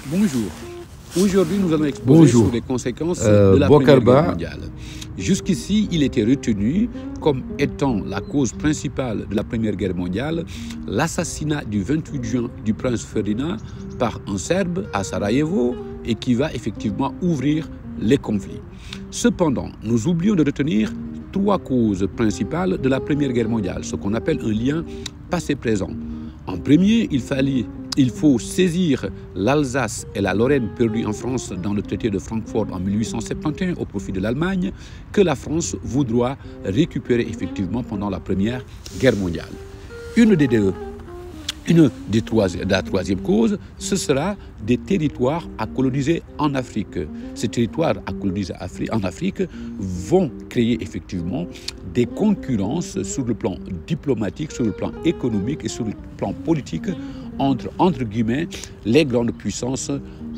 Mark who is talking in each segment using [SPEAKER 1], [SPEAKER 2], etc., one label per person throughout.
[SPEAKER 1] Bonjour. Aujourd'hui, nous allons exposer sur les conséquences de la Première Guerre mondiale. Jusqu'ici, il était retenu comme étant la cause principale de la Première Guerre mondiale l'assassinat du 28 juin du prince Ferdinand par un Serbe à Sarajevo et qui va effectivement ouvrir les conflits. Cependant, nous oublions de retenir trois causes principales de la Première Guerre mondiale, ce qu'on appelle un lien passé-présent. En premier, il faut saisir l'Alsace et la Lorraine perdues en France dans le traité de Francfort en 1871 au profit de l'Allemagne, que la France voudra récupérer effectivement pendant la Première Guerre mondiale. La troisième cause, ce sera des territoires à coloniser en Afrique. Ces territoires à coloniser en Afrique vont créer effectivement des concurrences sur le plan diplomatique, sur le plan économique et sur le plan politique entre guillemets, les grandes puissances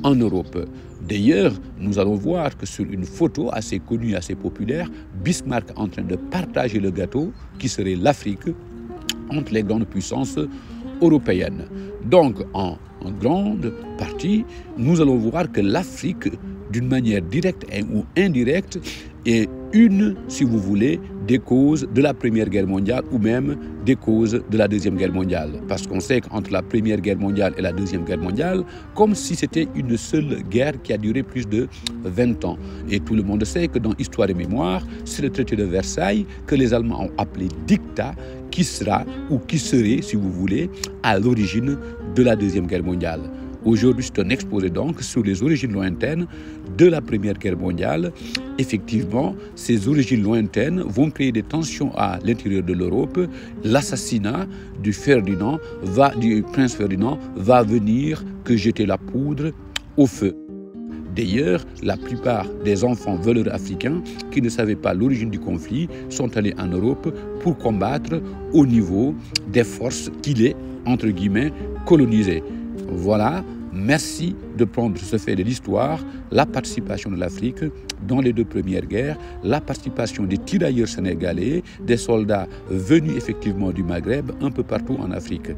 [SPEAKER 1] en Europe. D'ailleurs, nous allons voir que sur une photo assez connue, assez populaire, Bismarck est en train de partager le gâteau qui serait l'Afrique entre les grandes puissances européennes. Donc, en grande partie, nous allons voir que l'Afrique, d'une manière directe ou indirecte, est une, si vous voulez, des causes de la Première Guerre mondiale ou même des causes de la Deuxième Guerre mondiale. Parce qu'on sait qu'entre la Première Guerre mondiale et la Deuxième Guerre mondiale, comme si c'était une seule guerre qui a duré plus de 20 ans. Et tout le monde sait que dans Histoire et Mémoire, c'est le traité de Versailles que les Allemands ont appelé dictat, qui sera ou qui serait, si vous voulez, à l'origine de la Deuxième Guerre mondiale. Aujourd'hui, c'est un exposé donc sur les origines lointaines de la Première Guerre mondiale. Effectivement, ces origines lointaines vont créer des tensions à l'intérieur de l'Europe. L'assassinat du prince Ferdinand va venir que jeter la poudre au feu. D'ailleurs, la plupart des enfants voleurs africains qui ne savaient pas l'origine du conflit sont allés en Europe pour combattre au niveau des forces qui les, entre guillemets, colonisaient. Voilà, merci de prendre ce fait de l'histoire, la participation de l'Afrique dans les deux premières guerres, la participation des tirailleurs sénégalais, des soldats venus effectivement du Maghreb, un peu partout en Afrique.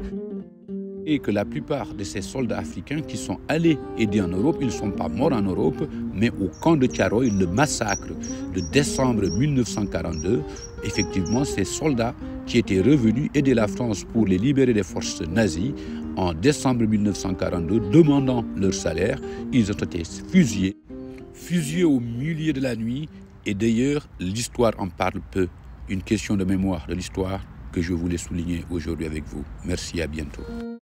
[SPEAKER 1] Et que la plupart de ces soldats africains qui sont allés aider en Europe, ils ne sont pas morts en Europe, mais au camp de Thiaroye, le massacre de décembre 1942, effectivement, ces soldats qui étaient revenus aider la France pour les libérer des forces nazies, en décembre 1942, demandant leur salaire, ils ont été fusillés au milieu de la nuit. Et d'ailleurs, l'histoire en parle peu. Une question de mémoire de l'histoire que je voulais souligner aujourd'hui avec vous. Merci, à bientôt.